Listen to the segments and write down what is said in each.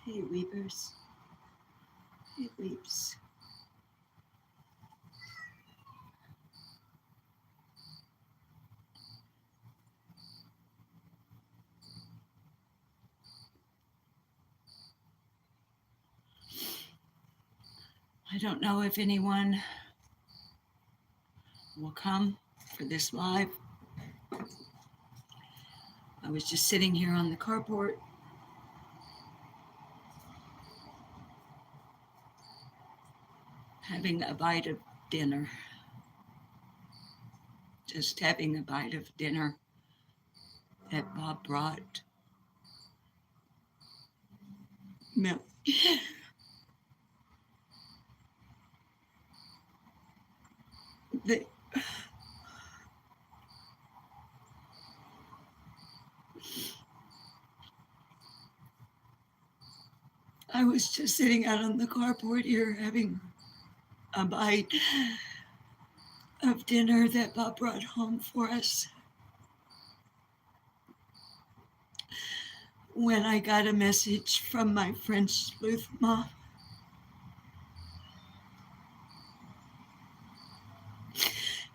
Hey, Weepers. Hey, Weeps. I don't know if anyone will come for this live. I was just sitting here on the carport having a bite of dinner. Just having a bite of dinner that Bob brought. Milk. The, I was just sitting out on the carport here having a bite of dinner that Bob brought home for us when I got a message from my French sleuth mom.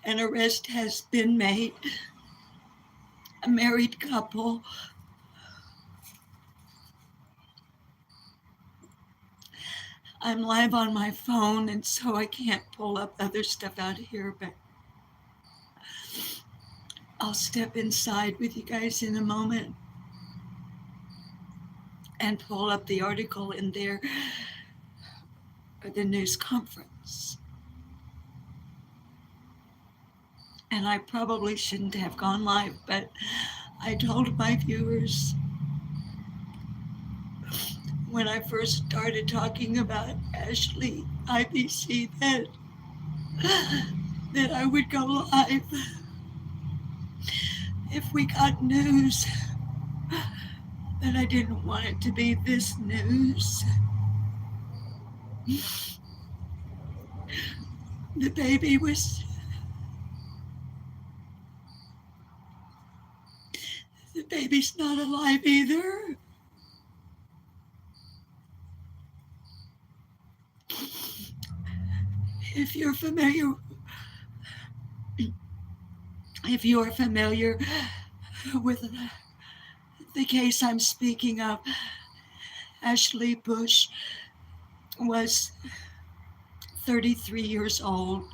An arrest has been made. A married couple. I'm live on my phone, and so I can't pull up other stuff out of here, but I'll step inside with you guys in a moment and pull up the article in there, or the news conference. And I probably shouldn't have gone live, but I told my viewers when I first started talking about Ashley IBC that I would go live if we got news, but I didn't want it to be this news. The baby was, the baby's not alive either. If you're familiar with the case I'm speaking of, Ashley Bush was 33 years old.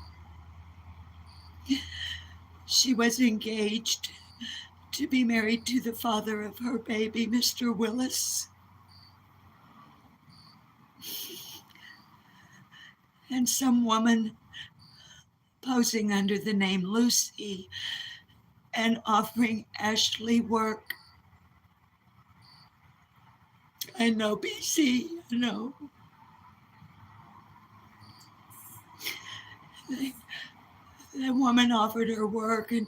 She was engaged to be married to the father of her baby, Mr. Willis. And some woman posing under the name Lucy and offering Ashley work. I know, BC, I know. The woman offered her work and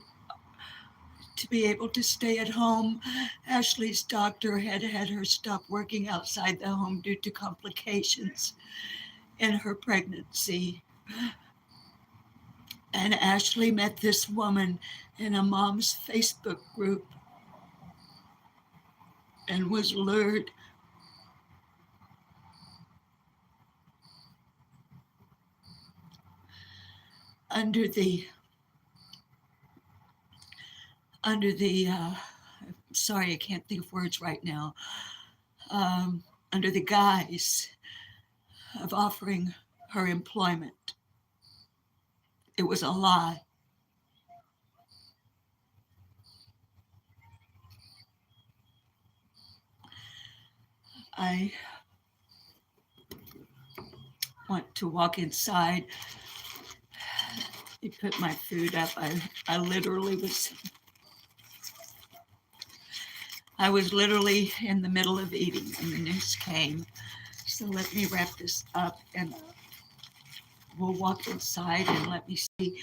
to be able to stay at home. Ashley's doctor had her stop working outside the home due to complications in her pregnancy. And Ashley met this woman in a mom's Facebook group and was lured under the sorry, I can't think of words right now, under the guise of offering her employment. It was a lie. I want to walk inside. You put my food up. I was literally in the middle of eating when the news came. So let me wrap this up and we'll walk inside and let me see.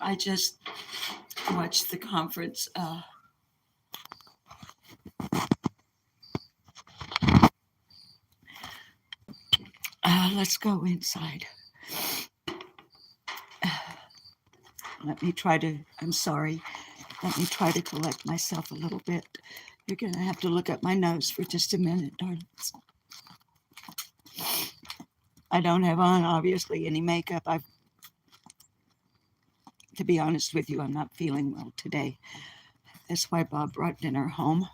I just watched the conference. Let's go inside. Let me try to, I'm sorry. Let me try to collect myself a little bit. You're going to have to look at my nose for just a minute, darlings. I don't have on, obviously, any makeup. To be honest with you, I'm not feeling well today. That's why Bob brought dinner home.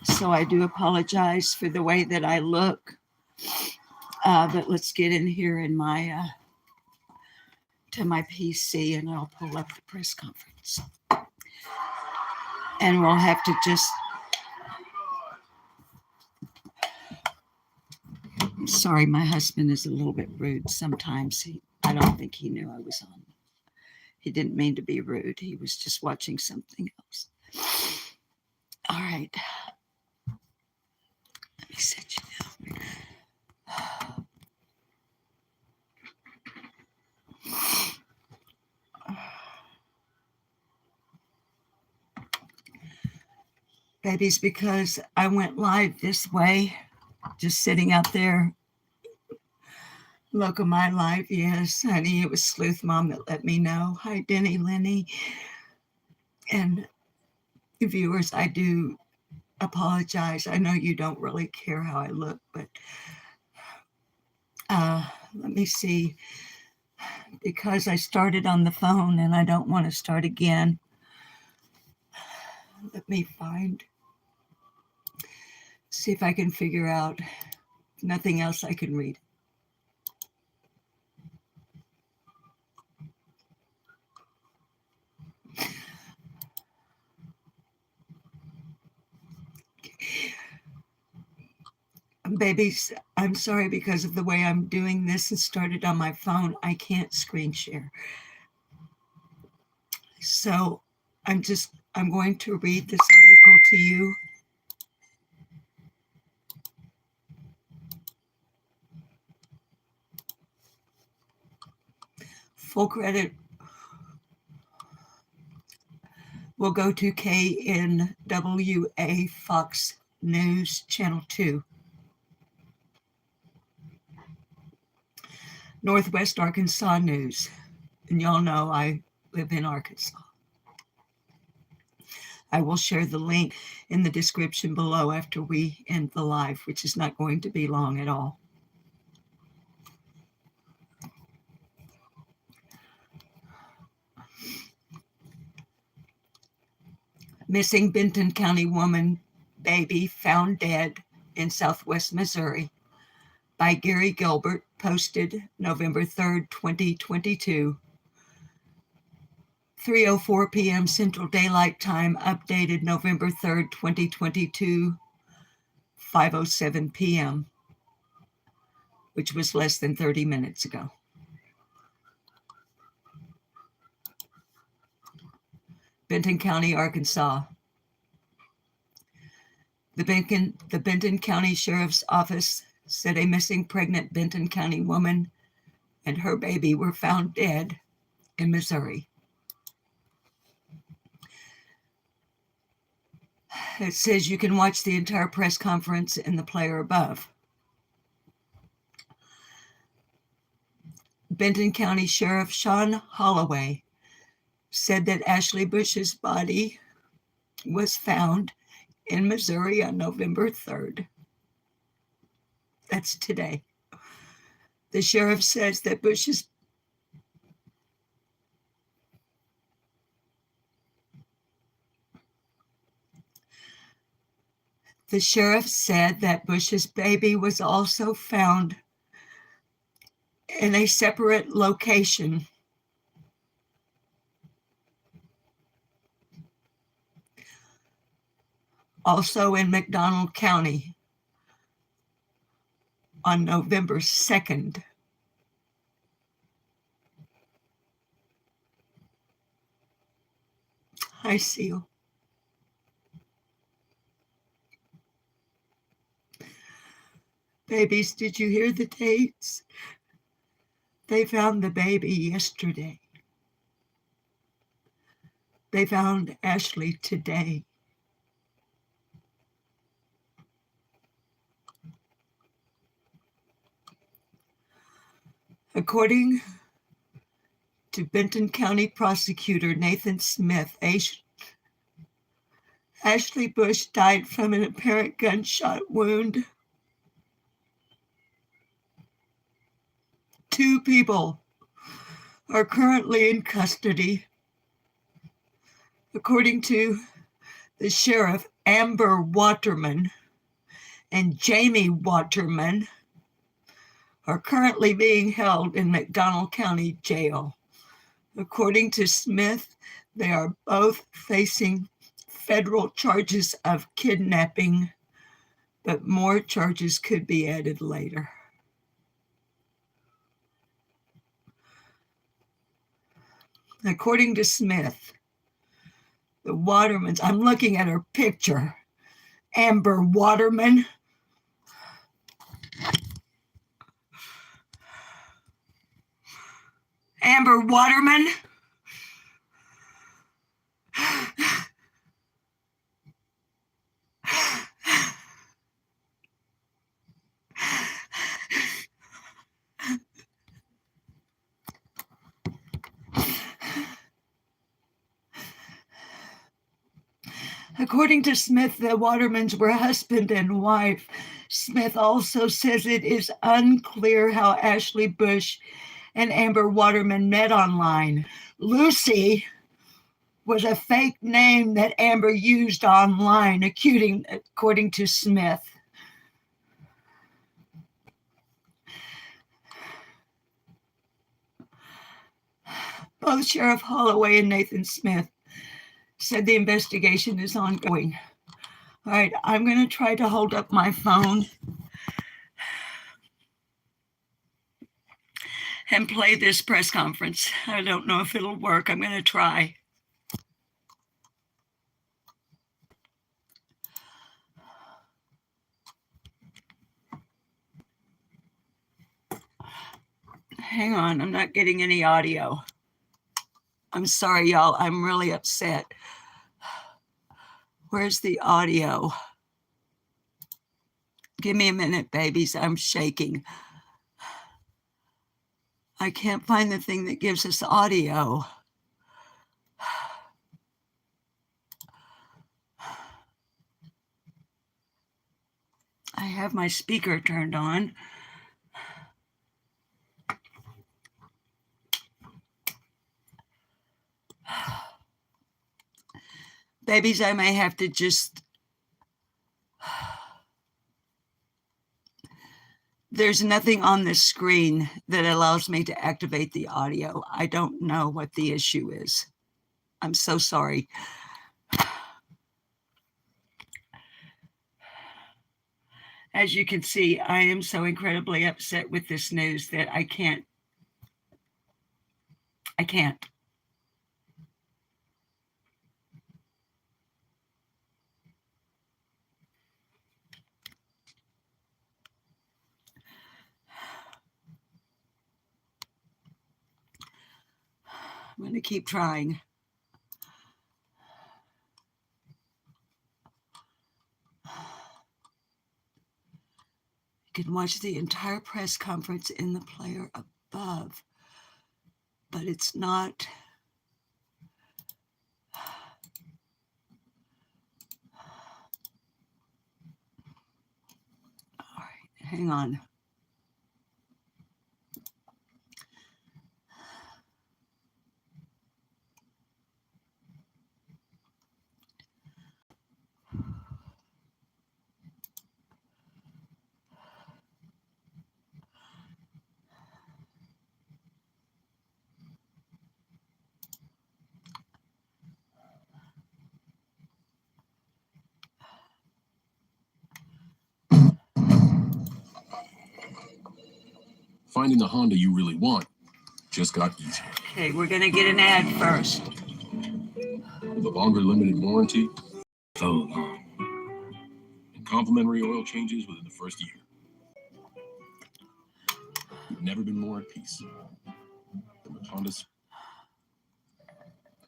So I do apologize for the way that I look. But let's get in here in my to my PC, and I'll pull up the press conference. And we'll have to just... Sorry, my husband is a little bit rude sometimes. I don't think he knew I was on. He didn't mean to be rude. He was just watching something else. All right. Let me set you down. Babies, because I went live this way, just sitting out there. Look at my life. Yes, honey, it was Sleuth Mom that let me know. Hi, Denny, Lenny. And viewers, I do apologize. I know you don't really care how I look, but let me see. Because I started on the phone and I don't want to start again. Let me see if I can figure out. Nothing else I can read. Babies, I'm sorry, because of the way I'm doing this and started on my phone, I can't screen share. So I'm going to read this article to you. Full credit will go to KNWA Fox News Channel 2. Northwest Arkansas News. And y'all know I live in Arkansas. I will share the link in the description below after we end the live, which is not going to be long at all. Missing Benton County woman baby found dead in southwest Missouri by Gary Gilbert, posted November 3rd, 2022. 3:04 p.m. Central Daylight Time, updated November 3rd, 2022, 5:07 p.m., which was less than 30 minutes ago. Benton County, Arkansas. The Benton County Sheriff's Office said a missing pregnant Benton County woman and her baby were found dead in Missouri. It says you can watch the entire press conference in the player above. Benton County Sheriff Sean Holloway said that Ashley Bush's body was found in Missouri on November 3rd. That's today. The sheriff says that The sheriff said that Bush's baby was also found in a separate location. Also in McDonald County on November 2nd. Hi, Seal. Babies, did you hear the dates? They found the baby yesterday. They found Ashley today. According to Benton County Prosecutor Nathan Smith, Ashley Bush died from an apparent gunshot wound. 2 people are currently in custody. According to the sheriff, Amber Waterman and Jamie Waterman are currently being held in McDonald County Jail. According to Smith, they are both facing federal charges of kidnapping, but more charges could be added later. According to Smith, the Watermans, I'm looking at her picture, Amber Waterman. Amber Waterman. According to Smith, the Watermans were husband and wife. Smith also says it is unclear how Ashley Bush and Amber Waterman met online. Lucy was a fake name that Amber used online, according to Smith. Both Sheriff Holloway and Nathan Smith said the investigation is ongoing. All right, I'm going to try to hold up my phone and play this press conference. I don't know if it'll work. I'm going to try. Hang on, I'm not getting any audio. I'm sorry, y'all. I'm really upset. Where's the audio? Give me a minute, babies. I'm shaking. I can't find the thing that gives us audio. I have my speaker turned on. Babies, I may have to just... There's nothing on the screen that allows me to activate the audio. I don't know what the issue is. I'm so sorry. As you can see, I am so incredibly upset with this news that I can't. I'm going to keep trying. You can watch the entire press conference in the player above, but it's not. All right, hang on. Finding the Honda you really want just got easier. Okay, we're going to get an ad first. With a longer limited warranty, so long. And complimentary oil changes within the first year. You've never been more at peace than with Honda's.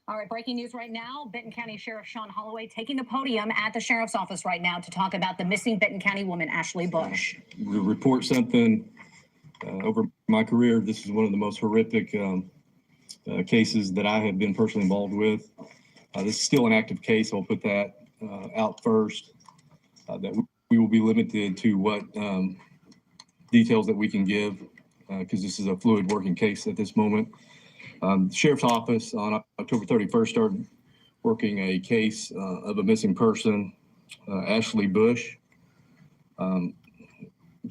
All right, breaking news right now. Benton County Sheriff Sean Holloway taking the podium at the sheriff's office right now to talk about the missing Benton County woman, Ashley Bush. Report something Over my career, this is one of the most horrific cases that I have been personally involved with. This is still an active case. I'll put that out first. That we will be limited to what details that we can give because this is a fluid working case at this moment. The Sheriff's Office on October 31st started working a case of a missing person, Ashley Bush.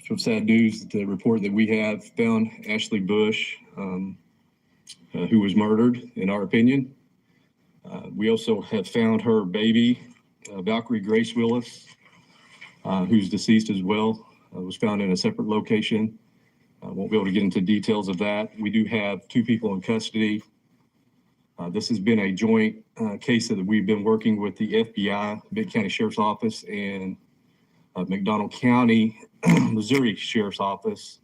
Some sad news, the report that we have found Ashley Bush, who was murdered, in our opinion. We also have found her baby, Valkyrie Grace Willis, who's deceased as well, was found in a separate location. I won't be able to get into details of that. We do have 2 people in custody. This has been a joint case that we've been working with the FBI, Benton County Sheriff's Office, and McDonald County, Missouri Sheriff's Office.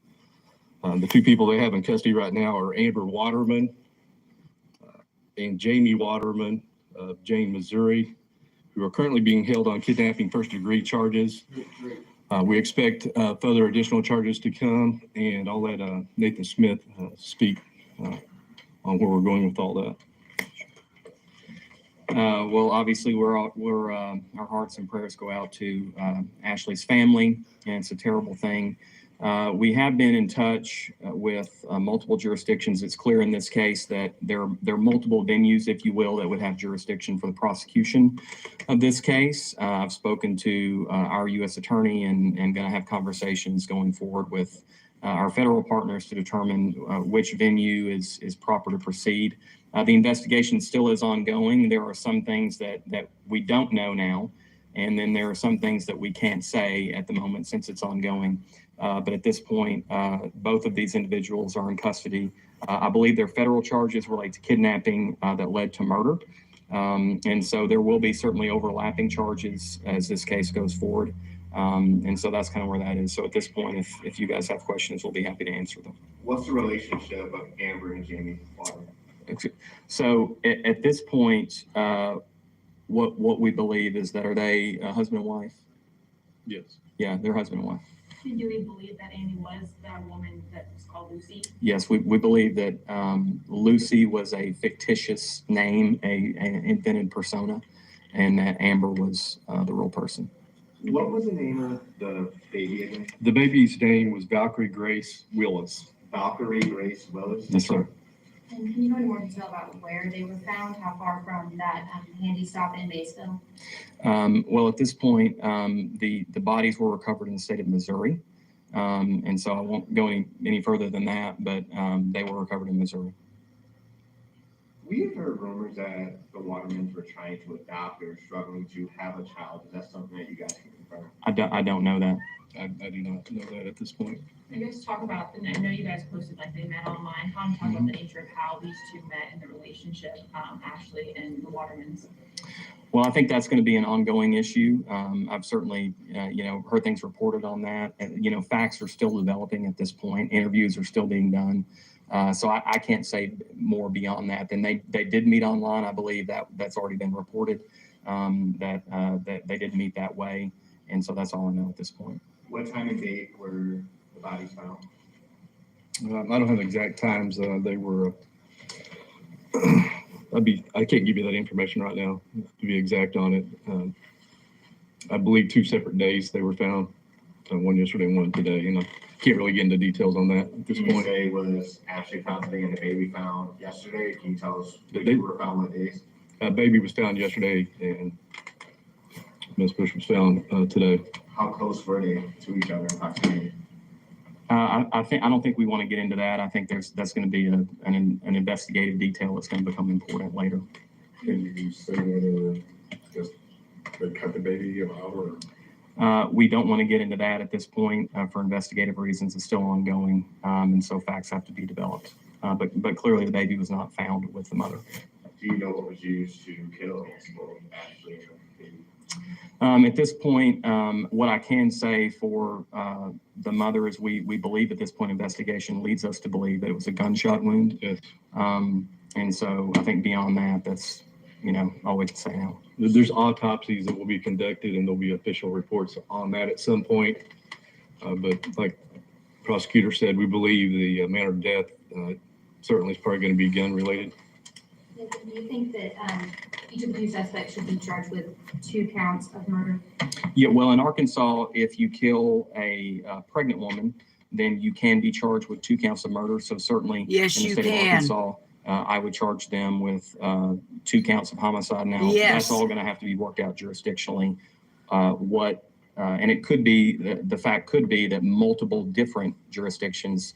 The 2 people they have in custody right now are Amber Waterman and Jamie Waterman of Jane, Missouri, who are currently being held on kidnapping first-degree charges. We expect further additional charges to come, and I'll let Nathan Smith speak on where we're going with all that. Well, obviously, our hearts and prayers go out to Ashley's family, and it's a terrible thing. We have been in touch with multiple jurisdictions. It's clear in this case that there are multiple venues, if you will, that would have jurisdiction for the prosecution of this case. I've spoken to our U.S. attorney and going to have conversations going forward with our federal partners to determine which venue is proper to proceed. The investigation still is ongoing. There are some things that we don't know now, and then there are some things that we can't say at the moment since it's ongoing. But at this point, both of these individuals are in custody. I believe their federal charges relate to kidnapping that led to murder. And so there will be certainly overlapping charges as this case goes forward. And so that's kind of where that is. So at this point, if you guys have questions, we'll be happy to answer them. What's the relationship of Amber and Jamie Waterman? So at this point, what we believe is that are they husband and wife? Yes. Yeah, they're husband and wife. And do we believe that Amy was the woman that was called Lucy? Yes, we believe that Lucy was a fictitious name, an invented persona, and that Amber was the real person. What was the name of the baby again? The baby's name was Valkyrie Grace Willis. Valkyrie Grace Willis? Yes, sir. And can you go into more detail about where they were found? How far from that handy stop in Maysville? Well, at this point, the bodies were recovered in the state of Missouri. And so I won't go any further than that, but they were recovered in Missouri. We have heard rumors that the Watermans were trying to adopt or struggling to have a child. Is that something that you guys can confirm? I don't know that. I do not know that at this point. I guess talk about, and I know you guys posted like they met online. Kind of talk about the nature of how these 2 met and the relationship, Ashley and the Watermans. Well, I think that's going to be an ongoing issue. I've certainly, heard things reported on that. And, facts are still developing at this point. Interviews are still being done. So I can't say more beyond that. Then they did meet online. I believe that's already been reported, that they did meet that way. And so that's all I know at this point. What time and date were the bodies found? I don't have exact times. They were. I can't give you that information right now to be exact on it. I believe 2 separate days they were found. One yesterday and one today, and I can't really get into details on that at this Can you point. say was Ashley found today and the baby found yesterday? Can you tell us The which baby- were found what days? Baby was found yesterday, and Miss Bush was found today. How close were they to each other in proximity? I don't think we want to get into that. I think that's going to be an investigative detail that's going to become important later. Can you say whether just they cut the baby out or? We don't want to get into that at this point for investigative reasons. It's still ongoing, and so facts have to be developed. But clearly the baby was not found with the mother. Do you know what was used to kill both Ashley and the baby? At this point, what I can say for the mother is we believe at this point investigation leads us to believe that it was a gunshot wound. Yes. And so I think beyond that, that's all we can say now. There's autopsies that will be conducted, and there'll be official reports on that at some point. But like prosecutor said, we believe the manner of death certainly is probably going to be gun related. Do you think that each of the two suspects should be charged with 2 counts of murder? Yeah, well, in Arkansas, if you kill a pregnant woman, then you can be charged with 2 counts of murder. So certainly Yes, in the you state of can. Arkansas, I would charge them with 2 counts of homicide. Now, Yes. that's all going to have to be worked out jurisdictionally. And it could be, the fact could be that multiple different jurisdictions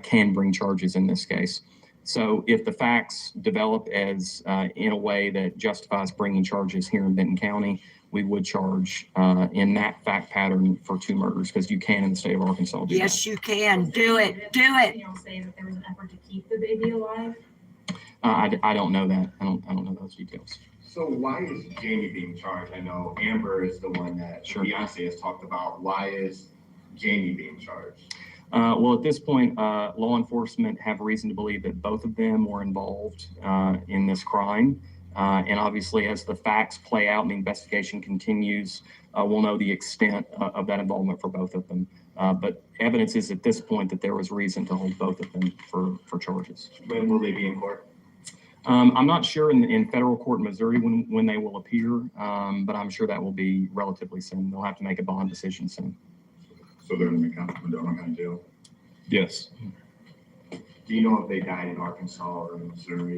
can bring charges in this case. So if the facts develop as in a way that justifies bringing charges here in Benton County, we would charge in that fact pattern for 2 murders, because you can in the state of Arkansas do Yes, you can. Do it. Do it. You know, say that there was an effort to keep the baby alive. I don't know that. I don't know those details. So why is Jamie being charged? I know Amber is the one that Sure. Beyonce has talked about. Why is Jamie being charged? Well, at this point, law enforcement have reason to believe that both of them were involved in this crime. And obviously, as the facts play out and the investigation continues, we'll know the extent of that involvement for both of them. But evidence is at this point that there was reason to hold both of them for charges. When will they be in court? I'm not sure in federal court in Missouri when they will appear, but I'm sure that will be relatively soon. They'll have to make a bond decision soon. So they're in the county jail. Yes. Do you know if they died in Arkansas or in Missouri?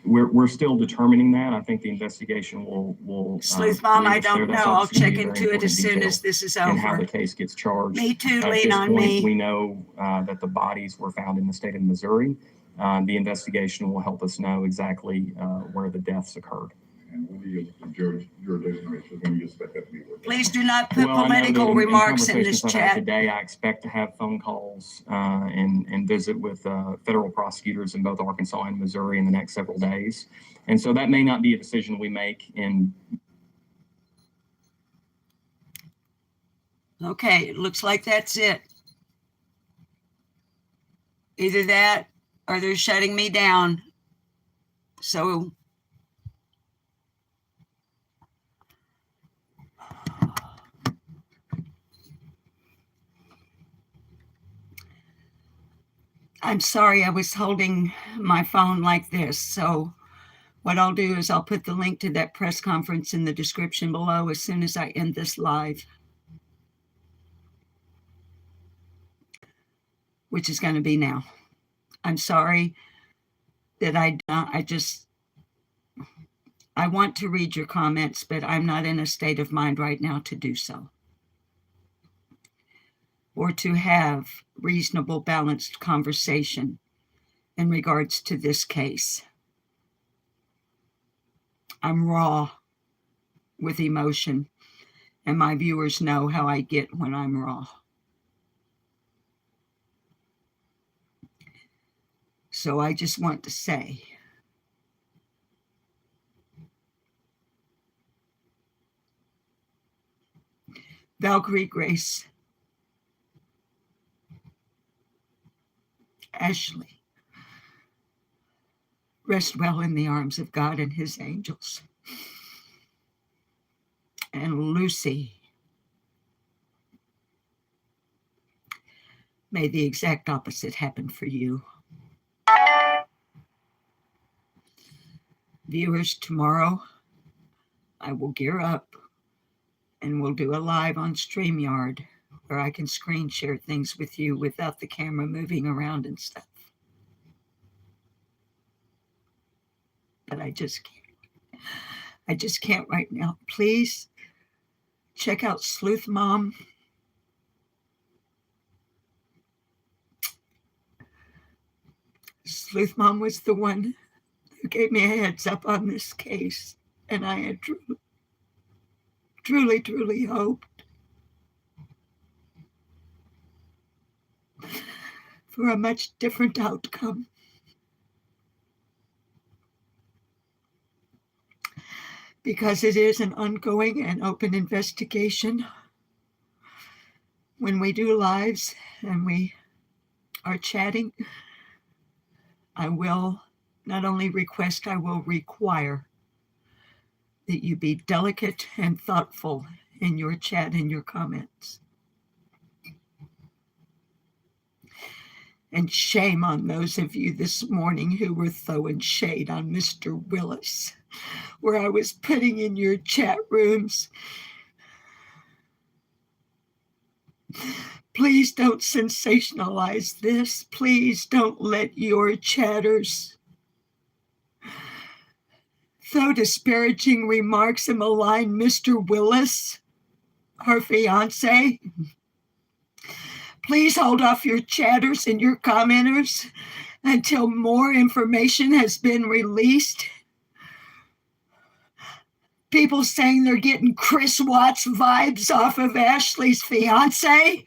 We're still determining that. I think the investigation will. Sleuth Mom, I lead us there. don't That's know. I'll obviously check very into it important as soon detail as this is and how over. the case gets charged. Me too, At lean this on point, me. we know that the bodies were found in the state of Missouri. The investigation will help us know exactly where the deaths occurred. And what do you, jurisdiction ratio, when you expect that to be worked? Please do not put Well, I know that political in remarks in this conversations I've had chat. today, I expect to have phone calls and visit with federal prosecutors in both Arkansas and Missouri in the next several days. And so that may not be a decision we make in. Okay, it looks like that's it. Either that or they're shutting me down. So I'm sorry, I was holding my phone like this. So what I'll do is I'll put the link to that press conference in the description below as soon as I end this live, which is going to be now. I'm sorry that I want to read your comments, but I'm not in a state of mind right now to do so, or to have reasonable, balanced conversation in regards to this case. I'm raw with emotion, and my viewers know how I get when I'm raw. So I just want to say, Valkyrie, Grace, Ashley, rest well in the arms of God and his angels. And Lucy, may the exact opposite happen for you. Viewers, tomorrow I will gear up and we'll do a live on StreamYard where I can screen share things with you without the camera moving around and stuff. But I just can't right now. Please check out Sleuth Mom. Sleuth Mom was the one who gave me a heads up on this case, and I had truly hoped for a much different outcome. Because it is an ongoing and open investigation. When we do lives and we are chatting, I will not only request, I will require that you be delicate and thoughtful in your chat and your comments. And shame on those of you this morning who were throwing shade on Mr. Willis, where I was putting in your chat rooms, please don't sensationalize this. Please don't let your chatters throw disparaging remarks and malign Mr. Willis, her fiance. Please hold off your chatters and your commenters until more information has been released. People saying they're getting Chris Watts vibes off of Ashley's fiance.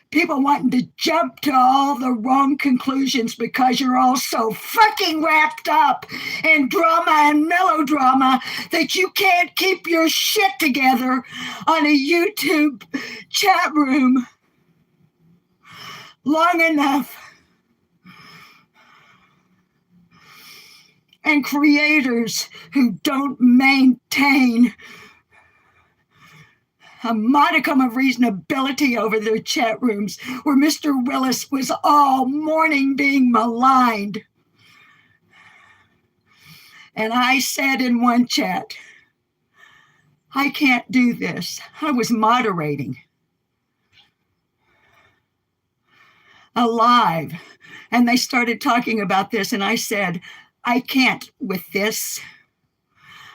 People wanting to jump to all the wrong conclusions because you're all so fucking wrapped up in drama and melodrama that you can't keep your shit together on a YouTube chat room long enough. And creators who don't maintain a modicum of reasonability over their chat rooms, where Mr. Willis was all morning being maligned. And I said in one chat, I can't do this. I was moderating a live, and they started talking about this, and I said, I can't with this.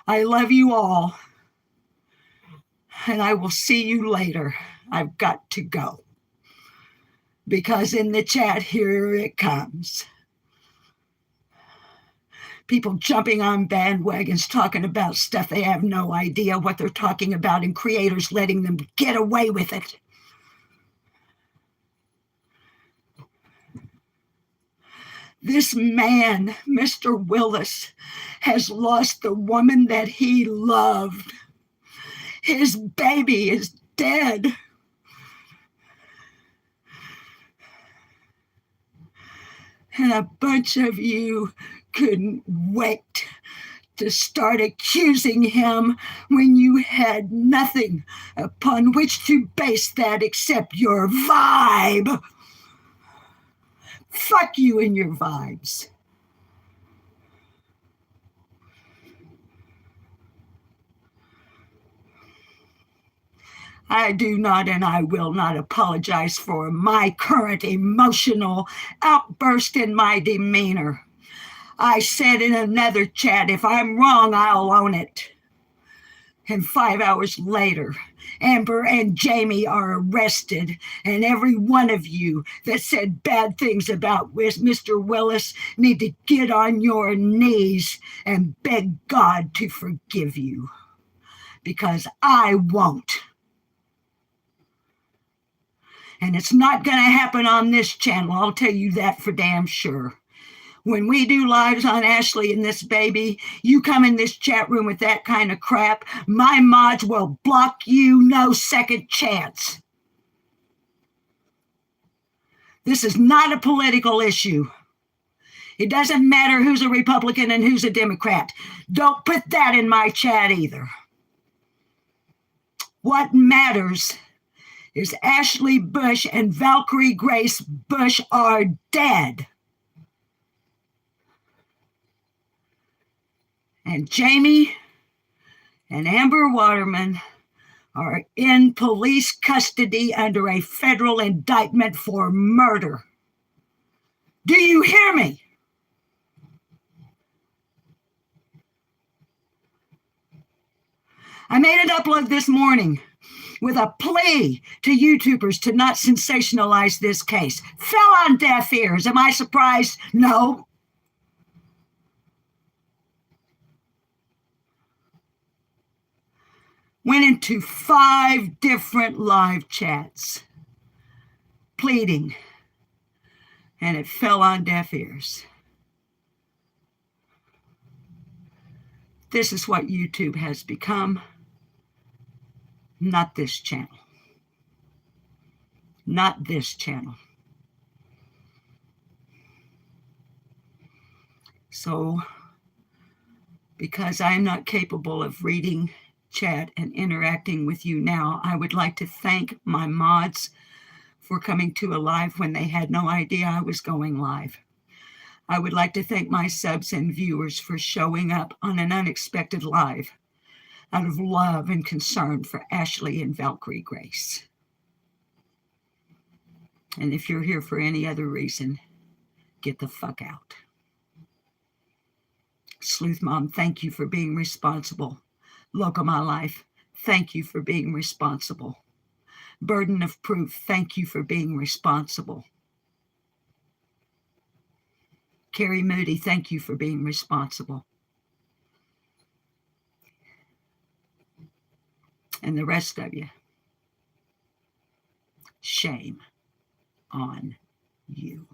I love you all. And I will see you later. I've got to go. Because in the chat, here it comes. People jumping on bandwagons, talking about stuff they have no idea what they're talking about, and creators letting them get away with it. This man, Mr. Willis, has lost the woman that he loved. His baby is dead. And a bunch of you couldn't wait to start accusing him when you had nothing upon which to base that except your vibe. Fuck you and your vibes. I do not and I will not apologize for my current emotional outburst in my demeanor. I said in another chat, if I'm wrong, I'll own it. And 5 hours later, Amber and Jamie are arrested, and every one of you that said bad things about Mr. Willis need to get on your knees and beg God to forgive you, because I won't. And it's not going to happen on this channel. I'll tell you that for damn sure. When we do lives on Ashley and this baby, you come in this chat room with that kind of crap, my mods will block you no second chance. This is not a political issue. It doesn't matter who's a Republican and who's a Democrat. Don't put that in my chat either. What matters is Ashley Bush and Valkyrie Grace Bush are dead. And Jamie and Amber Waterman are in police custody under a federal indictment for murder. Do you hear me? I made an upload this morning with a plea to YouTubers to not sensationalize this case. Fell on deaf ears. Am I surprised? No. Went into 5 different live chats, pleading, and it fell on deaf ears. This is what YouTube has become. Not this channel. Not this channel. So, because I'm not capable of reading chat and interacting with you now. I would like to thank my mods for coming to a live when they had no idea I was going live. I would like to thank my subs and viewers for showing up on an unexpected live out of love and concern for Ashley and Valkyrie Grace. And if you're here for any other reason, get the fuck out. Sleuth Mom, thank you for being responsible. Look of my life, thank you for being responsible. Burden of proof, thank you for being responsible. Carrie Moody, thank you for being responsible. And the rest of you, shame on you.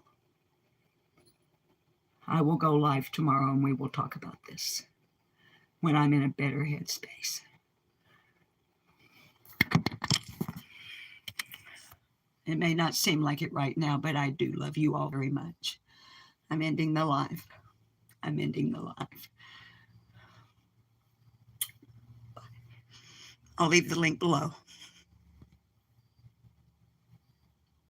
I will go live tomorrow and we will talk about this when I'm in a better headspace. It may not seem like it right now, but I do love you all very much. I'm ending the live. I'm ending the live. I'll leave the link below.